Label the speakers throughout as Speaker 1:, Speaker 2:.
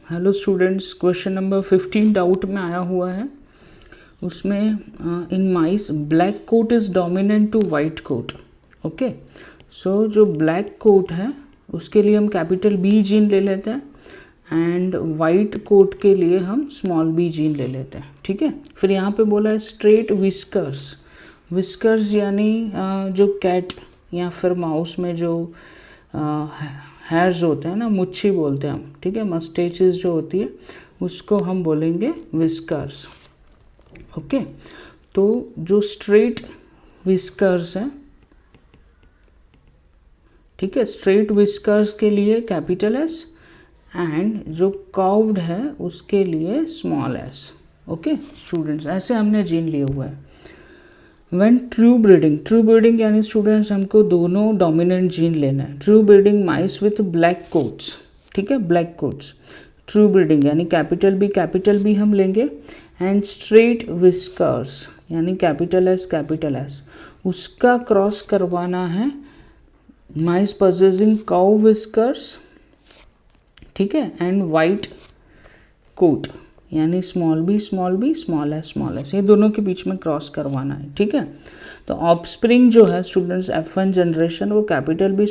Speaker 1: Hello students, question number 15 doubt में आया हुआ है। उसमें in mice black coat is dominant to white coat. Okay, so जो ब्लैक कोट है उसके लिए हम कैपिटल बी जीन ले लेते हैं एंड वाइट कोट के लिए हम स्मॉल बी जीन ले लेते हैं। ठीक है, फिर यहाँ पे बोला है स्ट्रेट विस्कर्स। विस्कर्स यानी जो कैट या फिर माउस में जो हेयर्स होते हैं ना, मुच्छी बोलते हैं हम। ठीक है, मस्टेचेस जो होती है उसको हम बोलेंगे विस्कर्स। ओके, तो जो स्ट्रेट विस्कर्स है, ठीक है, स्ट्रेट विस्कर्स के लिए कैपिटल एस एंड जो कर्व्ड है उसके लिए स्मॉल एस। ओके स्टूडेंट्स, ऐसे हमने जीन लिए हुआ है। व्हेन ट्रू ब्रीडिंग यानी स्टूडेंट्स हमको दोनों डोमिनेंट जीन लेना है। True breeding mice with black quotes, ठीक है, ब्लैक कोट्स। ट्रू ब्रीडिंग यानी कैपिटल बी हम लेंगे एंड स्ट्रेट विस्कर्स यानी कैपिटल एस उसका क्रॉस करवाना है माइस पजेसिंग काउ विस्कर्स, ठीक है, एंड वाइट कोट यानी स्मॉल बी स्मॉल एस, ये दोनों के बीच में क्रॉस करवाना है। ठीक है, तो ऑफस्प्रिंग जो है स्टूडेंट्स F1 जनरेशन वो capital B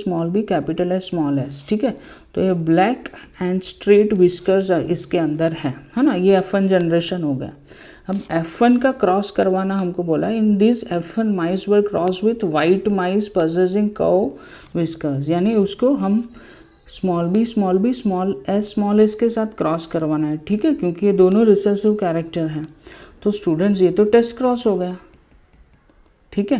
Speaker 1: capital S small S. ठीक है, तो ये ब्लैक एंड स्ट्रेट विस्कर्स इसके अंदर है ना, ये F1 जनरेशन हो गया। अब F1 का क्रॉस करवाना हमको बोला, in this F1 mice were cross with white mice possessing cow whiskers, यानी उसको हम स्मॉल बी स्मॉल एस के साथ क्रॉस करवाना है। ठीक है, क्योंकि ये दोनों रिसेसिव कैरेक्टर हैं। तो स्टूडेंट्स ये तो टेस्ट क्रॉस हो गया। ठीक है,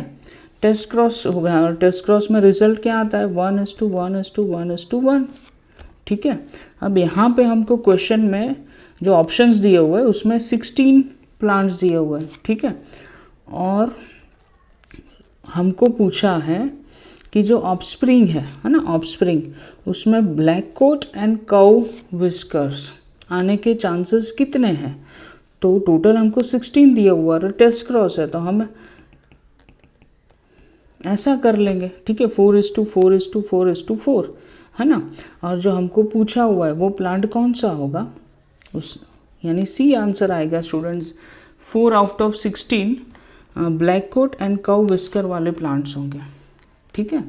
Speaker 1: टेस्ट क्रॉस हो गया और टेस्ट क्रॉस में रिजल्ट क्या आता है 1:1:1:1:1। ठीक है, अब यहाँ पे हमको क्वेश्चन में जो ऑप्शंस दिए हुए हैं उसमें 16 प्लांट्स दिए हुए हैं। ठीक है, और हमको पूछा है कि जो ऑफस्प्रिंग है ना, ऑफस्प्रिंग उसमें black coat and cow whiskers आने के चांसेस कितने हैं। तो टोटल हमको 16 दिया हुआ और टेस्ट क्रॉस है, तो हम ऐसा कर लेंगे। ठीक है, 4:4:4:4 है ना। और जो हमको पूछा हुआ है वो प्लांट कौन सा होगा, उस यानी सी आंसर आएगा students. 4 out of 16 black coat and cow whisker वाले प्लांट्स होंगे। ठीक है,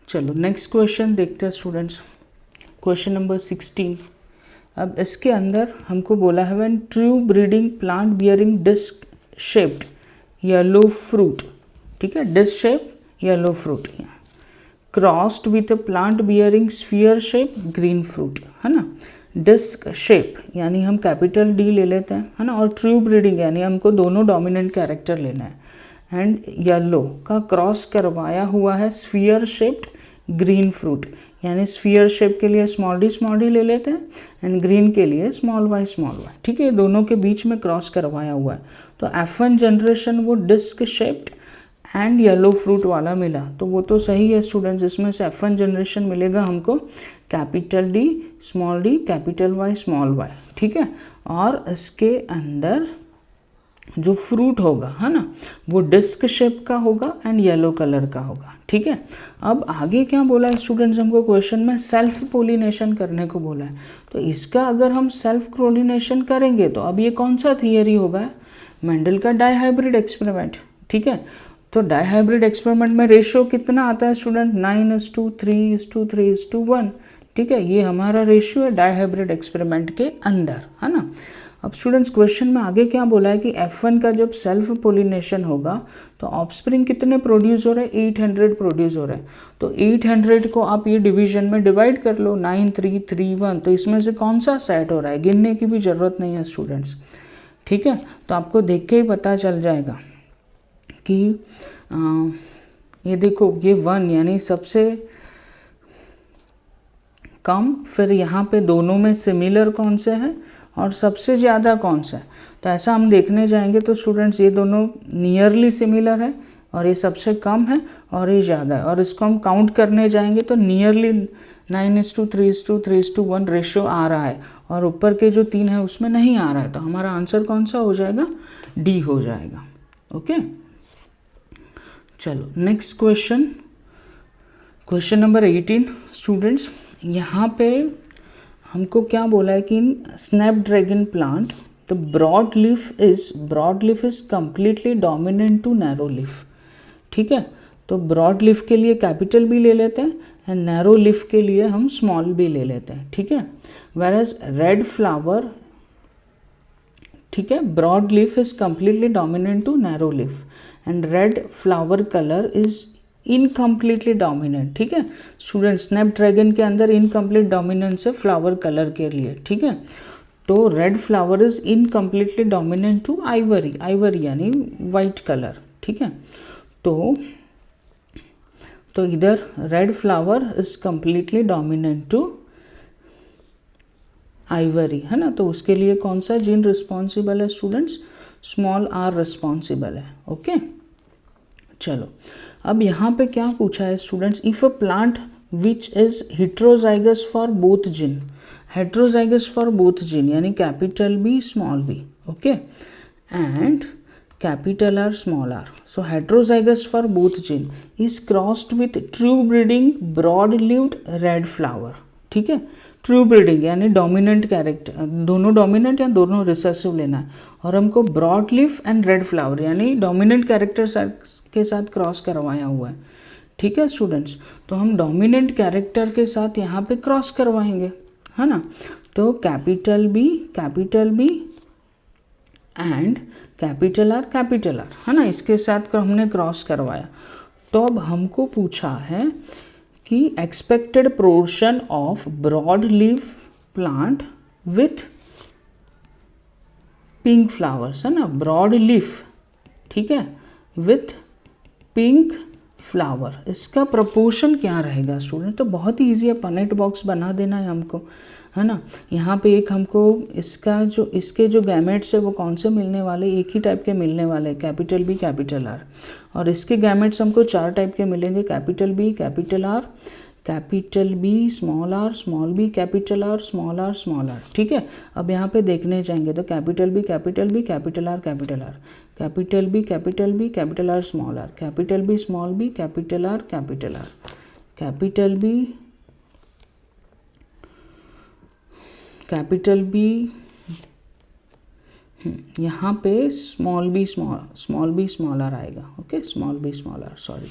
Speaker 1: चलो नेक्स्ट क्वेश्चन देखते हैं स्टूडेंट्स। Question number 16। अब इसके अंदर हमको बोला है when true breeding plant bearing disc shaped yellow fruit, ठीक है, disc shape yellow fruit crossed with a plant bearing sphere shape green fruit, है ना। डिस्क शेप यानी हम कैपिटल डी ले लेते हैं, है ना, और ट्रू ब्रीडिंग यानी हमको दोनों डोमिनेंट कैरेक्टर लेना है एंड येलो का क्रॉस करवाया हुआ है स्फीयर शेप्ड ग्रीन फ्रूट, यानी स्फीयर शेप के लिए स्मॉल डी ले लेते हैं एंड ग्रीन के लिए स्मॉल वाई। ठीक है, दोनों के बीच में क्रॉस करवाया हुआ है। तो F1 जनरेशन वो disc shaped and yellow fruit वाला मिला, तो वो तो सही है स्टूडेंट्स। इसमें से F1 जनरेशन मिलेगा हमको capital D capital Y small Y. ठीक है, और इसके अंदर जो फ्रूट होगा, है ना, वो डिस्क शेप का होगा एंड येलो कलर का होगा। ठीक है, अब आगे क्या बोला है स्टूडेंट्स, हमको क्वेश्चन में सेल्फ पोलिनेशन करने को बोला है। तो इसका अगर हम सेल्फ पोलिनेशन करेंगे तो अब ये कौन सा थियरी होगा, मेंडल का डाइहाइब्रिड एक्सपेरिमेंट। ठीक है, तो डाइहाइब्रिड एक्सपेरिमेंट में रेशियो कितना आता है स्टूडेंट, 9:3:3:1। ठीक है, ये हमारा रेशियो है डाइहाइब्रिड एक्सपेरिमेंट के अंदर, है ना। अब स्टूडेंट्स क्वेश्चन में आगे क्या बोला है कि F1 का जब सेल्फ पोलिनेशन होगा तो ऑफस्प्रिंग कितने प्रोड्यूस हो रहे हैं, 800 प्रोड्यूस हो रहे हैं। तो 800 को आप ये डिवीजन में डिवाइड कर लो, 9:3:3:1। तो इसमें से कौन सा सेट हो रहा है, गिनने की भी ज़रूरत नहीं है स्टूडेंट्स। ठीक है, तो आपको देख के ही पता चल जाएगा कि ये देखो ये 1 यानी सबसे कम, फिर यहाँ पे दोनों में सिमिलर कौन से हैं और सबसे ज़्यादा कौन सा है। तो ऐसा हम देखने जाएंगे तो स्टूडेंट्स ये दोनों नियरली सिमिलर है और ये सबसे कम है और ये ज़्यादा है, और इसको हम काउंट करने जाएंगे तो नियरली 9:3:3:1 रेशियो आ रहा है और ऊपर के जो 3 है उसमें नहीं आ रहा है। तो हमारा आंसर कौन सा हो जाएगा, डी हो जाएगा। ओके, चलो next question, question number 18 students. यहाँ पे हमको क्या बोला है कि in snapdragon plant the broad leaf is completely dominant to narrow leaf. ठीक है, तो ब्रॉड लीफ के लिए कैपिटल भी ले लेते हैं एंड नैरो लीफ के लिए हम स्मॉल भी ले लेते हैं। ठीक है, वेरएज रेड फ्लावर, ठीक है, broad leaf is completely dominant to narrow leaf and red flower colour is incompletely dominant. ठीक है स्टूडेंट, स्नैपड्रैगन के अंदर इनकम्प्लीट डोमिनेंस है फ्लावर कलर के लिए। ठीक है, तो red flower is incompletely dominant to ivory, ivory यानी वाइट कलर। ठीक है, तो इधर red flower is completely dominant to ivory, है ना। तो उसके लिए कौन सा जीन रिस्पॉन्सिबल है स्टूडेंट्स? स्मॉल आर रिस्पॉन्सिबल है। ओके, चलो अब यहाँ पे क्या पूछा है students, if a plant which is heterozygous for both gene, heterozygous for both gene यानी capital B small B, okay, and capital R small r. So heterozygous for both gene is crossed with true breeding broad leaved red flower. ठीक है, true breeding यानी dominant character, दोनों dominant या दोनों recessive लेना है, और हमको broad leaf and red flower यानी डोमिनेंट कैरेक्टर के साथ क्रॉस करवाया हुआ है। ठीक है स्टूडेंट्स, तो हम डोमिनेंट कैरेक्टर के साथ यहाँ पे क्रॉस करवाएंगे, है ना। तो capital B and capital R, है ना, इसके साथ हमने क्रॉस करवाया। तो अब हमको पूछा है कि expected portion of broad leaf plant with pink flowers, है ना, ब्रॉड लीफ, ठीक है, विथ पिंक फ्लावर, इसका प्रपोर्शन क्या रहेगा स्टूडेंट? तो बहुत ही ईजी है, पनेट बॉक्स बना देना है हमको, है ना। यहाँ पे एक हमको इसके जो गैमेट्स है वो कौन से मिलने वाले, एक ही टाइप के मिलने वाले, कैपिटल बी कैपिटल आर, और इसके गैमेट्स हमको 4 टाइप के मिलेंगे, capital B capital R, capital B small R small B capital R small R small R. ठीक है, अब यहाँ पे देखने जाएंगे तो capital B capital R capital R, capital B capital R small R, capital B small B capital R, capital B यहाँ पे स्मॉल बी स्मॉल आर आएगा, okay, small B small R, sorry,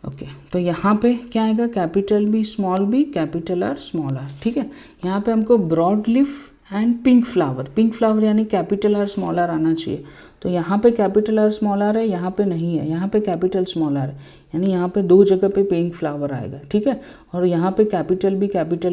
Speaker 1: okay. तो यहाँ पे क्या आएगा, capital B small B capital R small R. ठीक है, यहाँ पे हमको broad leaf and pink flower यानी कैपिटल आर स्मॉल आर आना चाहिए। तो यहाँ पे कैपिटल आर स्मॉल आर है, यहाँ पे नहीं है, यहाँ पे कैपिटल स्मॉल आर है, यानी यहाँ पे 2 जगह पे पिंक फ्लावर आएगा। ठीक है, और यहाँ पे कैपिटल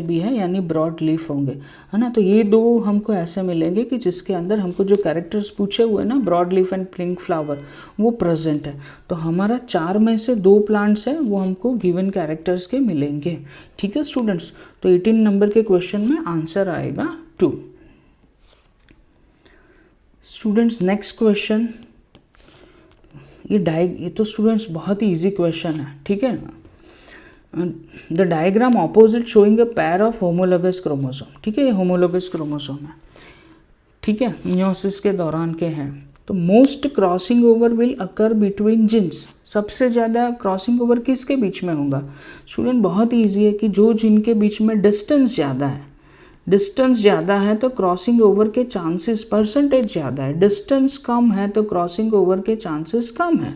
Speaker 1: बी है यानी ब्रॉड लीफ होंगे, है ना। तो ये 2 हमको ऐसे मिलेंगे कि जिसके अंदर हमको जो कैरेक्टर्स पूछे हुए ना, broad leaf and pink flower, वो प्रेजेंट है। तो हमारा 4 में से 2 प्लांट्स है वो हमको गिवन कैरेक्टर्स के मिलेंगे। ठीक है स्टूडेंट्स, तो 18 नंबर के क्वेश्चन में आंसर आएगा 2। स्टूडेंट्स नेक्स्ट क्वेश्चन, ये तो स्टूडेंट्स बहुत ही इजी क्वेश्चन है। ठीक है, the diagram opposite showing a pair of homologous chromosome. ठीक है, ये होमोलोगस क्रोमोसोम है, ठीक है, मियोसिस के दौरान के हैं। तो most crossing over will occur between genes, सबसे ज़्यादा क्रॉसिंग ओवर किसके बीच में होगा स्टूडेंट? बहुत ही ईजी है कि जो जिनके बीच में डिस्टेंस ज़्यादा है तो क्रॉसिंग ओवर के चांसेस परसेंटेज ज़्यादा है, डिस्टेंस कम है तो क्रॉसिंग ओवर के चांसेस कम है।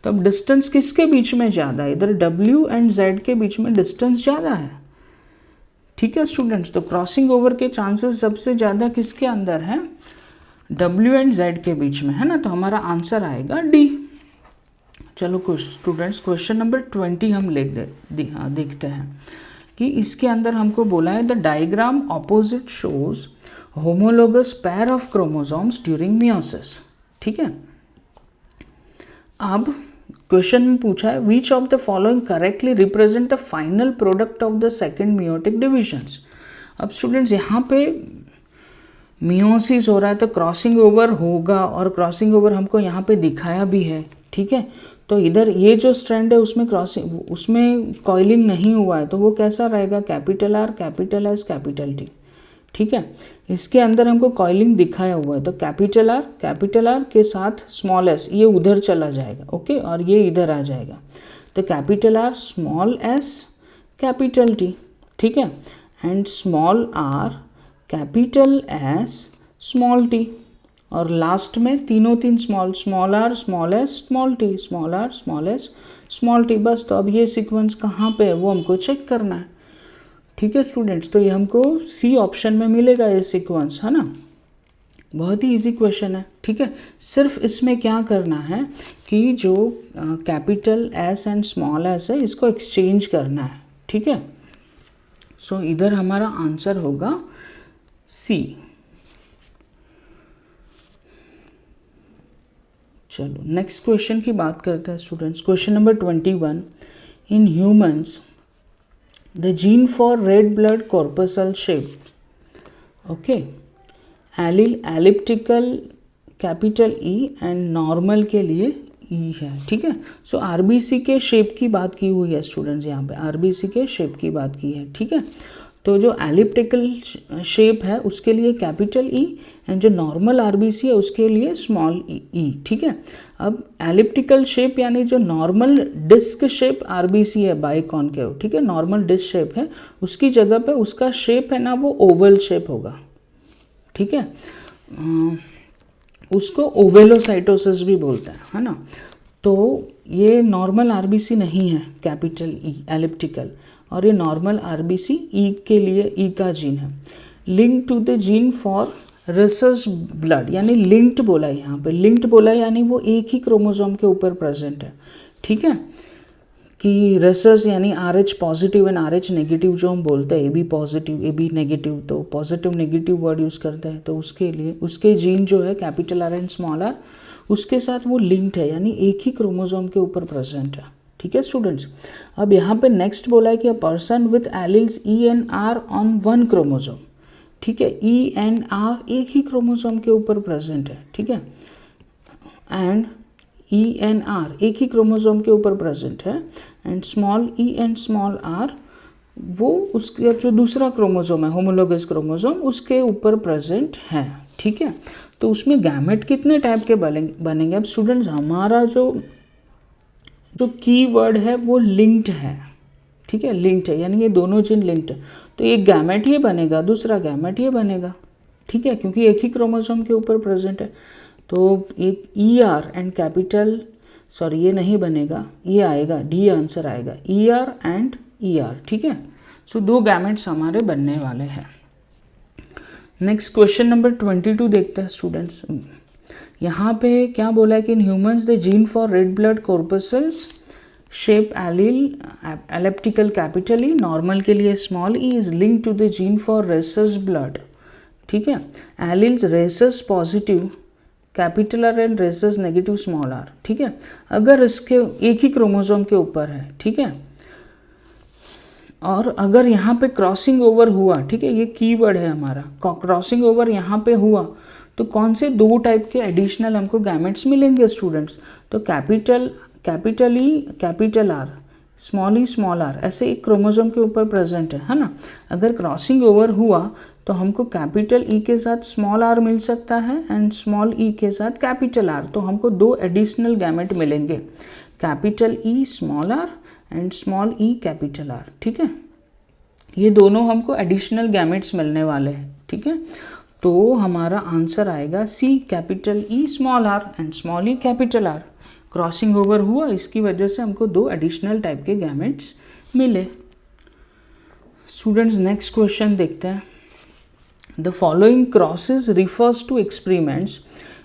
Speaker 1: तो अब डिस्टेंस किसके बीच में ज़्यादा है? इधर W एंड Z के बीच में डिस्टेंस ज़्यादा है। ठीक है स्टूडेंट्स, तो क्रॉसिंग ओवर के चांसेस सबसे ज़्यादा किसके अंदर है? W एंड Z के बीच में, है ना। तो हमारा आंसर आएगा D। चलो स्टूडेंट्स क्वेश्चन नंबर 20 हम देखते हैं कि इसके अंदर हमको बोला है the diagram opposite shows homologous pair of chromosomes during meiosis. ठीक है, अब क्वेश्चन में पूछा है which of the following correctly represent the final product of the second meiotic divisions. अब स्टूडेंट्स यहाँ पे मियोसिस हो रहा है तो क्रॉसिंग ओवर होगा, और क्रॉसिंग ओवर हमको यहाँ पे दिखाया भी है। ठीक है, तो इधर ये जो स्ट्रैंड है उसमें कॉइलिंग नहीं हुआ है, तो वो कैसा रहेगा? Capital R capital S capital T. ठीक है, इसके अंदर हमको कॉइलिंग दिखाया हुआ है, तो कैपिटल आर के साथ स्मॉल एस ये उधर चला जाएगा, ओके, और ये इधर आ जाएगा। तो capital R small S capital T. ठीक है, and small R, capital S, small T, और लास्ट में तीनों तीन small R, small S, small T, small R, small S, small T. बस, तो अब ये सीक्वेंस कहाँ पे है वो हमको चेक करना है। ठीक है स्टूडेंट्स, तो ये हमको सी ऑप्शन में मिलेगा ये सीक्वेंस, है ना। बहुत ही इजी क्वेश्चन है। ठीक है, सिर्फ इसमें क्या करना है कि जो capital S and small S है इसको एक्सचेंज करना है। ठीक है, सो इधर हमारा आंसर होगा सी। चलो नेक्स्ट क्वेश्चन की बात करते हैं students. Question number 21, in humans the gene for red blood corpuscle shape, okay, allele elliptical capital E and normal के लिए ई है। ठीक है, सो आरबीसी के शेप की बात की हुई है स्टूडेंट्स, यहाँ पे आरबीसी के शेप की बात की है। ठीक है, तो जो एलिप्टिकल शेप है उसके लिए कैपिटल ई एंड जो नॉर्मल आरबीसी है उसके लिए स्मॉल ई। ठीक है, अब एलिप्टिकल शेप यानी जो नॉर्मल डिस्क शेप आरबीसी है बाइकॉनकेव, ठीक है, नॉर्मल डिस्क शेप है, उसकी जगह पे उसका शेप है ना वो ओवल शेप होगा। ठीक है, उसको ओवेलोसाइटोसिस भी बोलते हैं, है ना। तो ये नॉर्मल आरबीसी नहीं है कैपिटल ई एलिप्टिकल, और ये नॉर्मल आरबीसी ई के लिए ई का जीन है। Link to the gene for rhesus blood, यानी लिंक्ड बोला है यहाँ पे, लिंक्ड बोला है यानी वो एक ही क्रोमोसोम के ऊपर प्रेजेंट है। ठीक है, कि रसस यानी RH positive and RH negative जो हम बोलते हैं, AB पॉजिटिव AB नेगेटिव, तो पॉजिटिव नेगेटिव वर्ड यूज़ करते हैं, तो उसके लिए उसके जीन जो है capital R and small r उसके साथ वो लिंक्ड है, यानी एक ही क्रोमोसोम के ऊपर प्रेजेंट है। ठीक है स्टूडेंट्स, अब यहाँ पे नेक्स्ट बोला है कि a person with alleles E and R on one chromosome. ठीक है, E and R एक ही क्रोमोसोम के ऊपर प्रेजेंट है। ठीक है, एंड E and R एक ही क्रोमोसोम के ऊपर प्रेजेंट है, and small e and small r वो उसके जो दूसरा क्रोमोसोम है होमोलोगस क्रोमोसोम उसके ऊपर प्रेजेंट है। ठीक है, तो उसमें गैमेट कितने टाइप के बनेंगे। अब स्टूडेंट्स हमारा जो की वर्ड है वो लिंक्ड है। ठीक है, लिंक्ड है यानी ये दोनों जीन लिंक्ड है, तो एक गैमेट ये बनेगा, दूसरा गैमेट ये बनेगा। ठीक है, क्योंकि एक ही क्रोमोसोम के ऊपर प्रेजेंट है, तो एक ER एंड कैपिटल, सॉरी ये नहीं बनेगा, ये आएगा डी आंसर आएगा ER एंड ER। ठीक है, सो दो गैमेट्स हमारे बनने वाले हैं। नेक्स्ट क्वेश्चन नंबर 22 देखते हैं स्टूडेंट्स। यहाँ पे क्या बोला है कि in humans the gene for red blood corpuscles shape allele elliptical capital E, normal के लिए small E, is link to the gene for rhesus blood. ठीक है, alleles rhesus positive capital R and rhesus negative small r। ठीक है, अगर इसके एक ही chromosome के ऊपर है, ठीक है, और अगर यहाँ पे क्रॉसिंग ओवर हुआ, ठीक है, ये कीवर्ड है हमारा, क्रॉसिंग ओवर यहाँ पे हुआ तो कौन से दो टाइप के एडिशनल हमको गैमेट्स मिलेंगे स्टूडेंट्स। तो capital E capital R, small E small r ऐसे एक क्रोमोसोम के ऊपर प्रेजेंट है ना। अगर क्रॉसिंग ओवर हुआ तो हमको कैपिटल E के साथ स्मॉल r मिल सकता है एंड स्मॉल e के साथ कैपिटल R, तो हमको दो एडिशनल गैमेट मिलेंगे, capital E small r and small e capital R। ठीक है, ये दोनों हमको एडिशनल गैमेट्स मिलने वाले हैं। ठीक है, तो हमारा आंसर आएगा C, capital E small r and small e capital R। Crossing over हुआ, इसकी वजह से हमको दो एडिशनल टाइप के गैमेट्स मिले। स्टूडेंट्स नेक्स्ट क्वेश्चन देखते हैं। The following crosses refers to experiments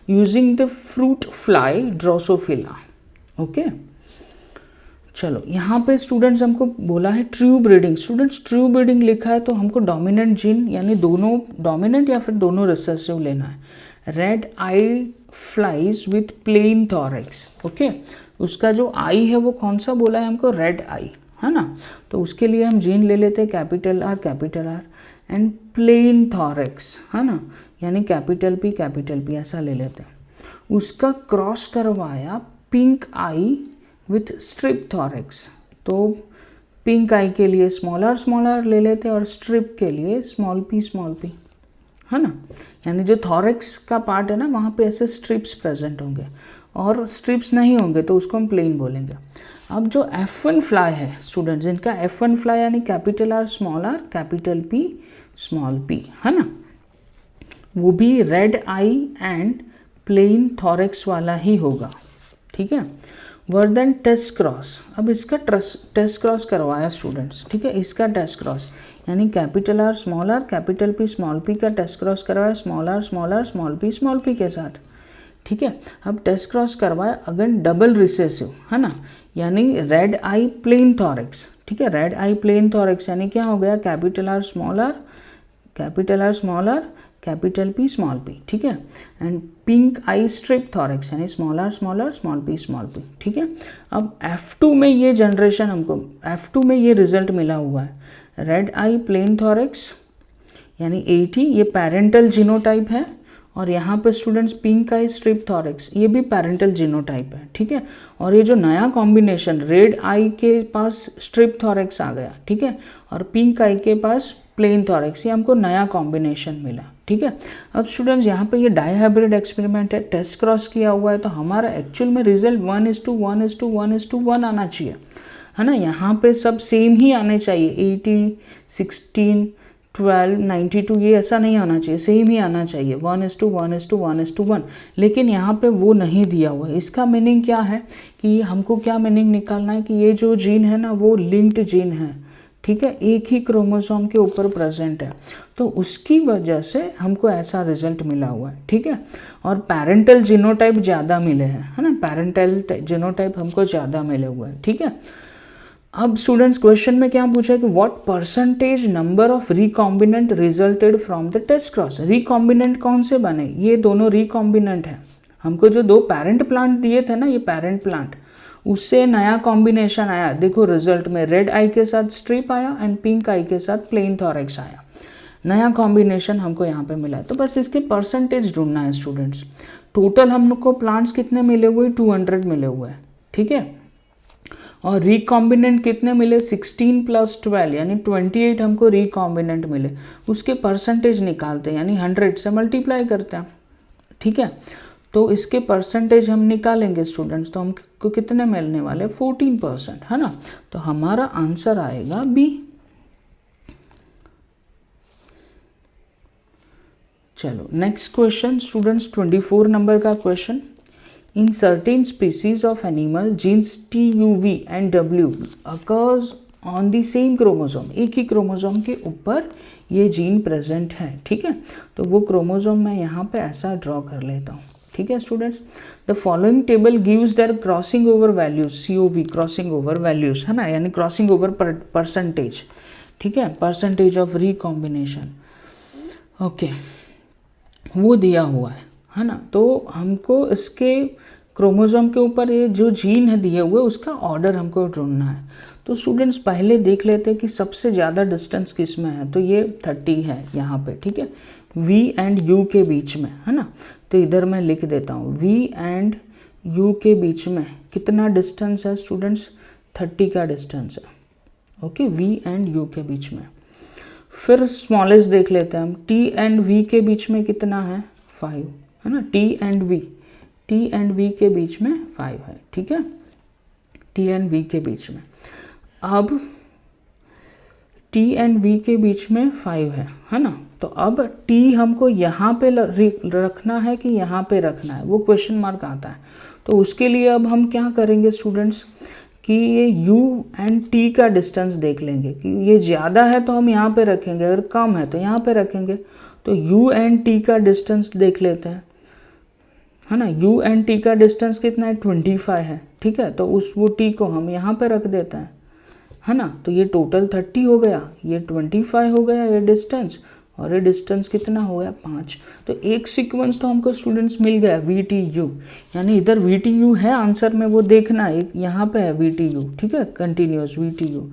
Speaker 1: using the fruit fly drosophila. Okay, चलो यहाँ पे स्टूडेंट्स हमको बोला है true breeding. Students true breeding लिखा है तो हमको डोमिनेंट जीन यानी दोनों डोमिनेंट या फिर दोनों रिसेसिव लेना है। Red I flies with plane thorax. Okay, उसका जो आई है वो कौन सा बोला है हमको, रेड आई, है ना। तो उसके लिए हम जीन ले लेते हैं capital R and plain thorax, है ना, यानी कैपिटल P ऐसा ले लेते हैं। उसका क्रॉस करवाया pink I with strip thorax, तो पिंक आई के लिए स्मॉल r ले लेते हैं और स्ट्रिप के लिए स्मॉल p, है ना, यानी जो थॉरेक्स का पार्ट है ना वहाँ पे ऐसे स्ट्रिप्स प्रेजेंट होंगे। और स्ट्रिप्स नहीं होंगे तो उसको हम प्लेन बोलेंगे। अब जो F1 फ्लाई है स्टूडेंट्स, जिनका F1 फ्लाई यानी capital R capital P small p, है ना, वो भी red eye and plain thorax वाला ही होगा, ठीक है। वर्दन टेस्ट क्रॉस, अब इसका टेस्ट क्रॉस करवाया स्टूडेंट्स, ठीक है, इसका टेस्ट क्रॉस यानी capital R capital P small p का टेस्ट क्रॉस करवाया स्मॉल r स्मॉल p के साथ, ठीक है। अब टेस्ट क्रॉस करवाया अगेन डबल रिसेसिव, है ना, यानी रेड आई प्लेन थॉरेक्स, ठीक है, रेड आई प्लेन थॉरेक्स यानी क्या हो गया, capital R small r capital P small p, ठीक है। And pink I strip thorax यानी स्मॉल r स्मॉल p, ठीक है। अब F2 में ये जनरेशन हमको F2 में ये रिजल्ट मिला हुआ है, रेड आई प्लेन थॉरेक्स यानी 80, ये पेरेंटल जीनोटाइप है, और यहाँ पे स्टूडेंट्स पिंक आई स्ट्रिप थॉरेक्स ये भी पेरेंटल जीनोटाइप है, ठीक है। और ये जो नया कॉम्बिनेशन रेड आई के पास स्ट्रिप थॉरेक्स आ गया, ठीक है, और पिंक आई के पास प्लेन थॉरेक्स, ये हमको नया कॉम्बिनेशन मिला, ठीक है। अब स्टूडेंट्स यहाँ पे ये डाईहाइब्रिड एक्सपेरिमेंट है, टेस्ट क्रॉस किया हुआ है, तो हमारा एक्चुअल में रिजल्ट 1:1:1:1 आना चाहिए, है ना। यहाँ पे सब सेम ही आने चाहिए, 80, 16, 12, 92 ये ऐसा नहीं आना चाहिए, सेम ही आना चाहिए 1:1:1:1, लेकिन यहाँ पे वो नहीं दिया हुआ है। इसका मीनिंग क्या है कि हमको क्या मीनिंग निकालना है कि ये जो जीन है ना वो लिंक्ड जीन है, ठीक है, एक ही क्रोमोसोम के ऊपर प्रेजेंट है, तो उसकी वजह से हमको ऐसा रिजल्ट मिला हुआ है, ठीक है। और पेरेंटल जीनोटाइप ज़्यादा मिले हैं, है ना, पेरेंटल जीनोटाइप हमको ज़्यादा मिले हुए हैं, ठीक है। अब स्टूडेंट्स क्वेश्चन में क्या पूछा है कि what percentage number of recombinant resulted from the test cross. Recombinant कौन से बने, ये दोनों रिकॉम्बिनेंट है, हमको जो 2 पेरेंट प्लांट दिए थे ना, ये पेरेंट प्लांट, उससे नया कॉम्बिनेशन आया, देखो रिजल्ट में रेड आई के साथ स्ट्रिप आया एंड पिंक आई के साथ प्लेन थॉरेक्स आया, नया कॉम्बिनेशन हमको यहाँ पे मिला। तो बस इसके परसेंटेज ढूंढना है स्टूडेंट्स। टोटल हम लोग को प्लांट्स कितने मिले हुए, 200 मिले हुए हैं, ठीक है, और रिकॉम्बिनेंट कितने मिले, 16 + 12 यानी 28 हमको रिकॉम्बिनेंट मिले, उसके परसेंटेज निकालते हैं यानी 100 से मल्टीप्लाई करते हैं, ठीक है। तो इसके परसेंटेज हम निकालेंगे स्टूडेंट्स, तो हमको कितने मिलने वाले, 14%, है ना। तो हमारा आंसर आएगा बी। चलो नेक्स्ट क्वेश्चन स्टूडेंट्स, 24 नंबर का question. In certain species of animal, genes TUV and W occurs on the same chromosome, एक ही क्रोमोसोम के ऊपर ये जीन प्रेजेंट है, ठीक है। तो वो क्रोमोसोम मैं यहाँ पे ऐसा ड्रॉ कर लेता हूँ, ठीक है students. The following table gives there crossing over values, COV crossing over values, है ना, यानी क्रॉसिंग ओवर परसेंटेज, ठीक है, परसेंटेज ऑफ रिकॉम्बिनेशन, ओके, वो दिया हुआ है ना। तो हमको इसके क्रोमोसोम के ऊपर ये जो जीन है दिए हुए उसका ऑर्डर हमको ढूंढना है। तो स्टूडेंट्स पहले देख लेते हैं कि सबसे ज़्यादा डिस्टेंस किस में है, तो ये 30 है यहाँ पे, ठीक है, V एंड U के बीच में, है ना। तो इधर मैं लिख देता हूँ V एंड U के बीच में कितना डिस्टेंस है स्टूडेंट्स, 30 का डिस्टेंस है, ओके, V एंड U के बीच में। फिर स्मॉलेस्ट देख लेते हैं हम, T एंड V के बीच में कितना है, 5, है ना, T एंड V के बीच में 5 है, ठीक है, T एंड V के बीच में। अब T एंड V के बीच में 5 है ना। तो अब T हमको यहाँ पे रखना है कि यहाँ पे रखना है, वो क्वेश्चन मार्क आता है। तो उसके लिए अब हम क्या करेंगे स्टूडेंट्स कि ये U एंड T का डिस्टेंस देख लेंगे कि ये ज़्यादा है तो हम यहाँ पे रखेंगे, अगर कम है तो यहाँ पे रखेंगे। तो U एंड T का डिस्टेंस देख लेते हैं, है ना। U एंड T का डिस्टेंस कितना है, 25 है, ठीक है। तो वो T को हम यहाँ पे रख देते हैं, है ना। तो ये टोटल 30 हो गया, ये 25 हो गया ये डिस्टेंस, और ये डिस्टेंस कितना हो गया, 5। तो एक सीक्वेंस तो हमको स्टूडेंट्स मिल गया VTU, यानी इधर VTU है आंसर में, वो देखना है, यहाँ पे है VTU, ठीक है, कंटिन्यूस VTU,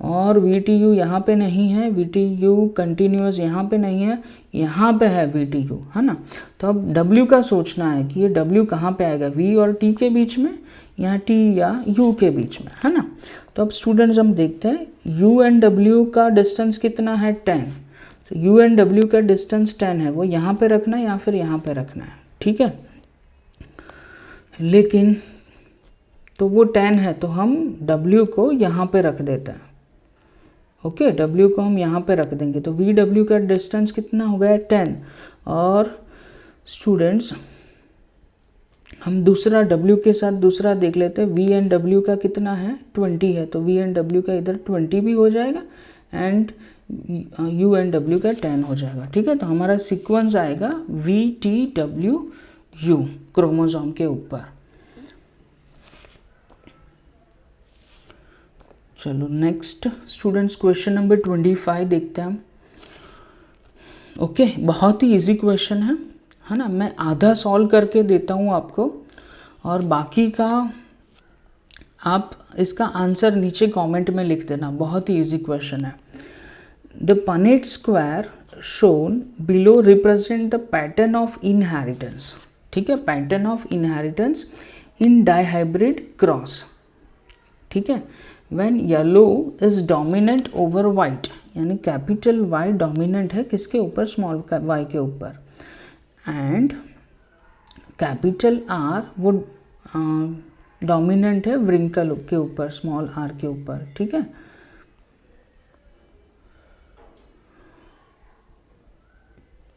Speaker 1: और VTU यहाँ पे नहीं है, VTU कंटिन्यूस यहाँ पे नहीं है, यहाँ पे है VTU, है ना। तो अब W का सोचना है कि ये W कहाँ पे आएगा, V और T के बीच में या T या U के बीच में, है ना। तो अब स्टूडेंट्स हम देखते हैं U एंड W का डिस्टेंस कितना है, 10। तो U एंड W का डिस्टेंस 10 है, वो यहाँ पे रखना है या फिर यहाँ पे रखना है, ठीक है। लेकिन तो वो 10 है तो हम W को यहाँ पे रख देते हैं। ओके, W को हम यहाँ पे रख देंगे तो VW का डिस्टेंस कितना हो गया 10। और स्टूडेंट्स हम दूसरा W के साथ दूसरा देख लेते हैं। V एंड W का कितना है 20 है तो V एंड W का इधर 20 भी हो जाएगा एंड U एंड W का 10 हो जाएगा। ठीक है, तो हमारा सीक्वेंस आएगा VTWU क्रोमोसोम के ऊपर। चलो नेक्स्ट स्टूडेंट्स क्वेश्चन नंबर 25 देखते हैं हम। ओके, बहुत ही इजी क्वेश्चन है ना। मैं आधा सॉल्व करके देता हूँ आपको और बाकी का आप इसका आंसर नीचे कमेंट में लिख देना। बहुत ही इजी क्वेश्चन है। The Punnett square shown below represent the pattern of inheritance. ठीक है, pattern of inheritance in dihybrid cross. ठीक है, when yellow is dominant over white, यानी कैपिटल वाई डोमिनेंट है किसके ऊपर, स्मॉल वाई के ऊपर, एंड कैपिटल आर वो डोमिनेंट है व्रिंकल के ऊपर, स्मॉल आर के ऊपर। ठीक है,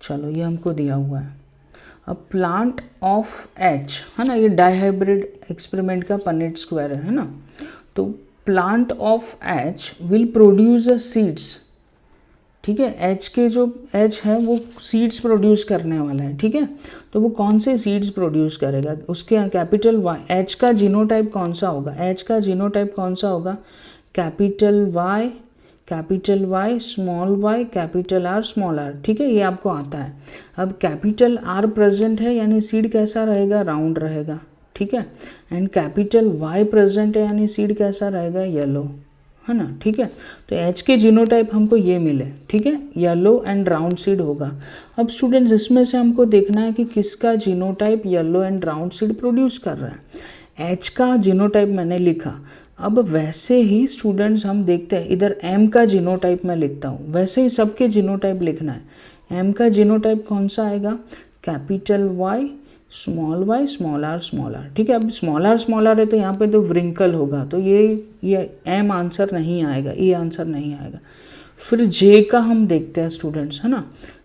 Speaker 1: चलो ये हमको दिया हुआ है। अब प्लांट ऑफ एच है ना, ये डाइहाइब्रिड एक्सपेरिमेंट का पनेट स्क्वायर है ना। तो plant of H will produce a seeds. ठीक है, एच के जो एच है वो सीड्स प्रोड्यूस करने वाला है। ठीक है, तो वो कौन से सीड्स प्रोड्यूस करेगा, उसके कैपिटल वाई, एच का जीनोटाइप कौन सा होगा, एच का जीनोटाइप कौन सा होगा, capital Y small Y capital R small R. ठीक है, ये आपको आता है। अब कैपिटल आर प्रेजेंट है यानी सीड कैसा रहेगा, राउंड रहेगा। ठीक है, एंड कैपिटल वाई प्रेजेंट है यानी सीड कैसा रहेगा, येलो, है ना। ठीक है, तो एच के जीनोटाइप हमको ये मिले। ठीक है, येलो एंड राउंड सीड होगा। अब स्टूडेंट्स इसमें से हमको देखना है कि किसका genotype yellow and round seed produce कर रहा है। एच का जीनोटाइप मैंने लिखा। अब वैसे ही स्टूडेंट्स हम देखते हैं, इधर एम का जीनोटाइप मैं लिखता हूँ, वैसे ही सबके जीनोटाइप लिखना है। एम का जीनोटाइप कौन सा आएगा, capital Y small R small R. ठीक है, अब स्मॉल आर है तो यहाँ पे तो व्रिंकल होगा, तो ये एम आंसर नहीं आएगा, ये आंसर नहीं आएगा। फिर जे का हम देखते हैं स्टूडेंट्स, है ना।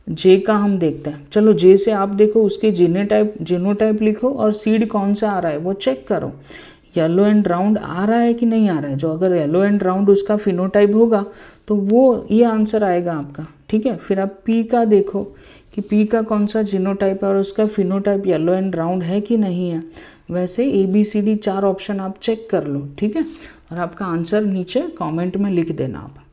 Speaker 1: जे का हम देखते हैं। चलो जे से आप देखो उसके जीनोटाइप लिखो और सीड कौन सा आ रहा है वो चेक करो। येलो एंड राउंड आ रहा है कि नहीं आ रहा है। जो अगर येलो एंड राउंड उसका फिनोटाइप होगा तो वो ये आंसर आएगा आपका। ठीक है, फिर आप पी का देखो कि पी का कौन सा जीनोटाइप है और उसका फिनोटाइप येलो एंड राउंड है कि नहीं है। वैसे ABCD 4 ऑप्शन आप चेक कर लो। ठीक है, और आपका आंसर नीचे कमेंट में लिख देना आप।